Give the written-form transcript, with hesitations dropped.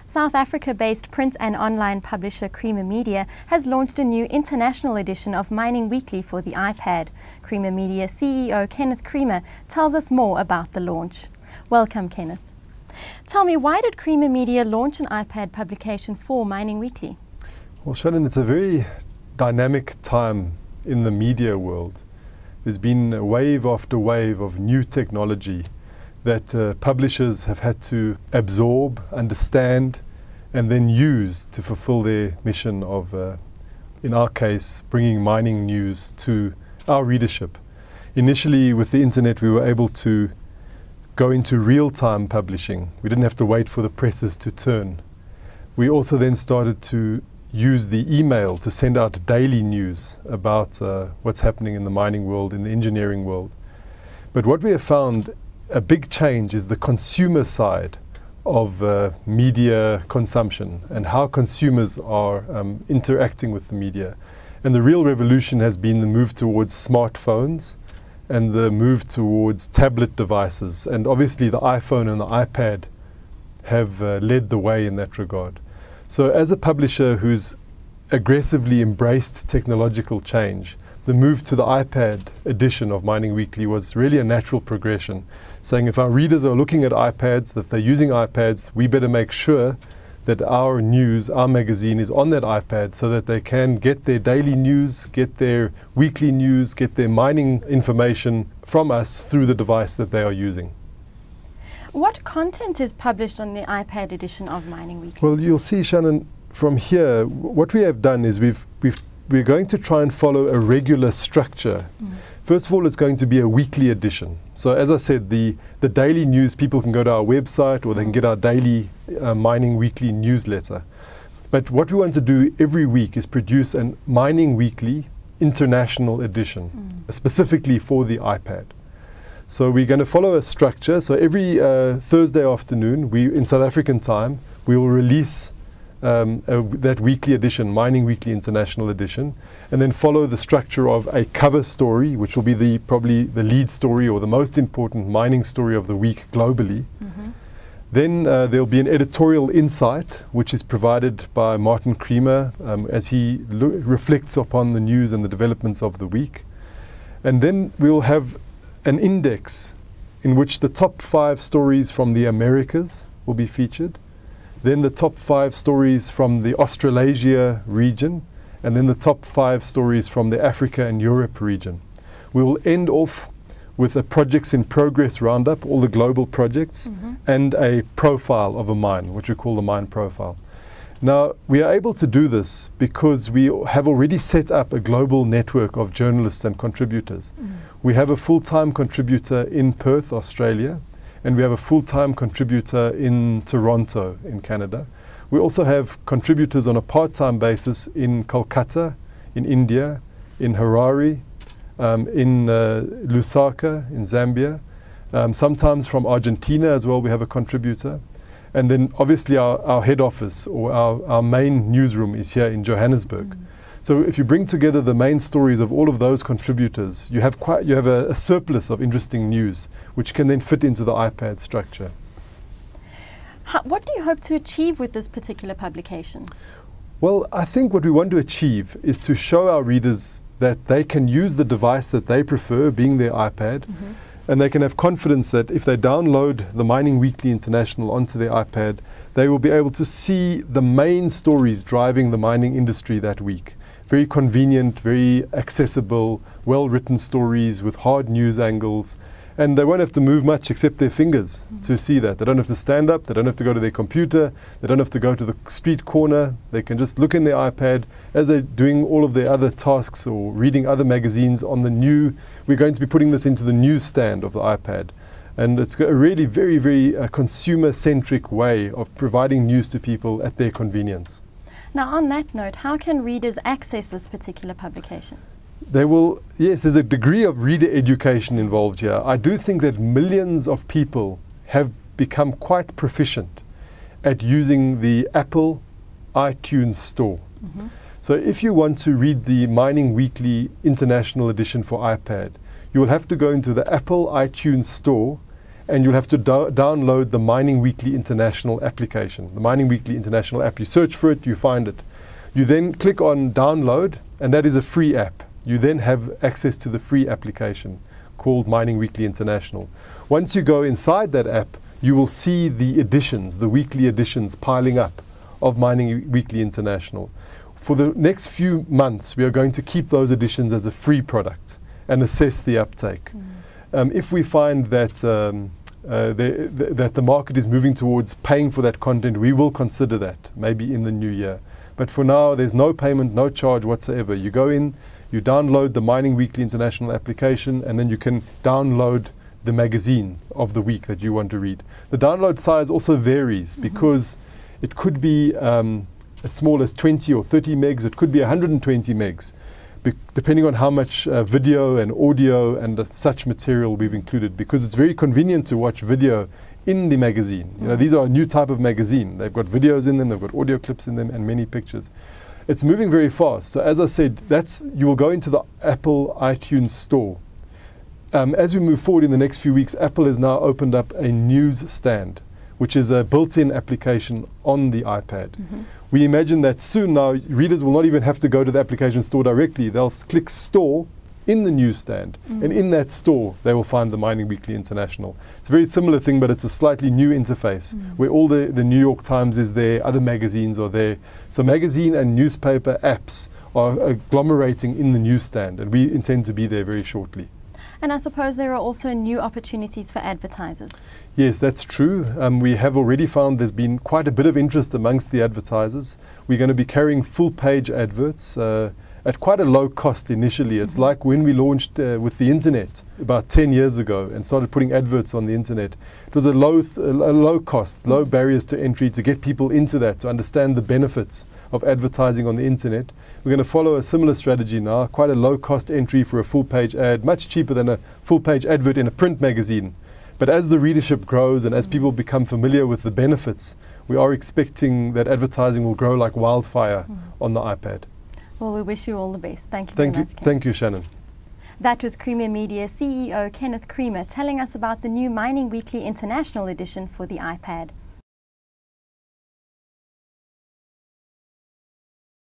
South Africa-based print and online publisher Creamer Media has launched a new international edition of Mining Weekly for the iPad. Creamer Media CEO Kenneth Creamer tells us more about the launch. Welcome, Kenneth. Tell me, why did Creamer Media launch an iPad publication for Mining Weekly? Well, Shannon, it's a very dynamic time in the media world. There's been a wave after wave of new technology that publishers have had to absorb, understand, and then use to fulfill their mission of, in our case, bringing mining news to our readership. Initially, with the internet, we were able to go into real-time publishing. We didn't have to wait for the presses to turn. We also then started to use the email to send out daily news about what's happening in the mining world, in the engineering world. But what we have found, a big change, is the consumer side of media consumption and how consumers are interacting with the media. And the real revolution has been the move towards smartphones and the move towards tablet devices. And obviously the iPhone and the iPad have led the way in that regard. So as a publisher who's aggressively embraced technological change, the move to the iPad edition of Mining Weekly was really a natural progression, saying if our readers are looking at iPads, that they're using iPads, we better make sure that our news, our magazine, is on that iPad so that they can get their daily news, get their weekly news, get their mining information from us through the device that they are using. What content is published on the iPad edition of Mining Weekly? Well, you'll see, Shannon, from here, what we have done is we're going to try and follow a regular structure. First of all, it's going to be a weekly edition. So as I said, the daily news, people can go to our website or they can get our daily Mining Weekly newsletter. But what we want to do every week is produce a Mining Weekly international edition, specifically for the iPad. So we're going to follow a structure. So every Thursday afternoon, in South African time, we will release that weekly edition, Mining Weekly International Edition, and then follow the structure of a cover story, which will be probably the lead story or the most important mining story of the week globally. Then there'll be an editorial insight, which is provided by Martin Creamer as he reflects upon the news and the developments of the week. And then we'll have an index in which the top 5 stories from the Americas will be featured, then the top 5 stories from the Australasia region, and then the top 5 stories from the Africa and Europe region. We will end off with a projects in progress roundup, all the global projects, and a profile of a mine, which we call the mine profile. Now, we are able to do this because we have already set up a global network of journalists and contributors. We have a full-time contributor in Perth, Australia, and we have a full-time contributor in Toronto, in Canada. We also have contributors on a part-time basis in Kolkata, in India, in Harare, in Lusaka, in Zambia. Sometimes from Argentina as well, we have a contributor. And then obviously our head office or our main newsroom is here in Johannesburg. So if you bring together the main stories of all of those contributors, you have a surplus of interesting news, which can then fit into the iPad structure. What do you hope to achieve with this particular publication? Well, I think what we want to achieve is to show our readers that they can use the device that they prefer, being their iPad, and they can have confidence that if they download the Mining Weekly International onto their iPad, they will be able to see the main stories driving the mining industry that week. Very convenient, very accessible, well-written stories with hard news angles. And they won't have to move much except their fingers to see that. They don't have to stand up, they don't have to go to their computer, they don't have to go to the street corner. They can just look in their iPad as they're doing all of their other tasks or reading other magazines on the new. We're going to be putting this into the newsstand of the iPad. And it's a really very, very consumer-centric way of providing news to people at their convenience. Now, on that note, how can readers access this particular publication? They will, yes, there's a degree of reader education involved here. I do think that millions of people have become quite proficient at using the Apple iTunes store. So if you want to read the Mining Weekly International Edition for iPad, you will have to go into the Apple iTunes store and you'll have to download the Mining Weekly International application. The Mining Weekly International app. You search for it, you find it. You then click on download, and that is a free app. You then have access to the free application called Mining Weekly International. Once you go inside that app, you will see the editions, the weekly editions piling up of Mining Weekly International. For the next few months, we are going to keep those editions as a free product and assess the uptake. If we find that that the market is moving towards paying for that content, we will consider that maybe in the new year. But for now, there's no payment, no charge whatsoever. You go in, you download the Mining Weekly International application, and then you can download the magazine of the week that you want to read. The download size also varies because it could be as small as 20 or 30 megs, it could be 120 megs, depending on how much video and audio and such material we've included, because it's very convenient to watch video in the magazine. You know, these are a new type of magazine. They've got videos in them, they've got audio clips in them, and many pictures. It's moving very fast. So as I said, you will go into the Apple iTunes store. As we move forward in the next few weeks, Apple has now opened up a news stand, which is a built-in application on the iPad. We imagine that soon now readers will not even have to go to the application store directly. They'll click store in the newsstand, and in that store they will find the Mining Weekly International. It's a very similar thing, but it's a slightly new interface where all the New York Times is there, other magazines are there. So magazine and newspaper apps are agglomerating in the newsstand, and we intend to be there very shortly. And I suppose there are also new opportunities for advertisers. Yes, that's true. We have already found there's been quite a bit of interest amongst the advertisers. We're going to be carrying full-page adverts at quite a low cost initially. It's like when we launched with the internet about 10 years ago and started putting adverts on the internet. It was a low cost, low barriers to entry to get people into that, to understand the benefits of advertising on the internet. We're going to follow a similar strategy now, quite a low cost entry for a full page ad, much cheaper than a full page advert in a print magazine. But as the readership grows and as people become familiar with the benefits, we are expecting that advertising will grow like wildfire on the iPad. Well, we wish you all the best. Thank you very much. Thank you, Shannon. That was Creamer Media CEO Kenneth Creamer telling us about the new Mining Weekly International edition for the iPad.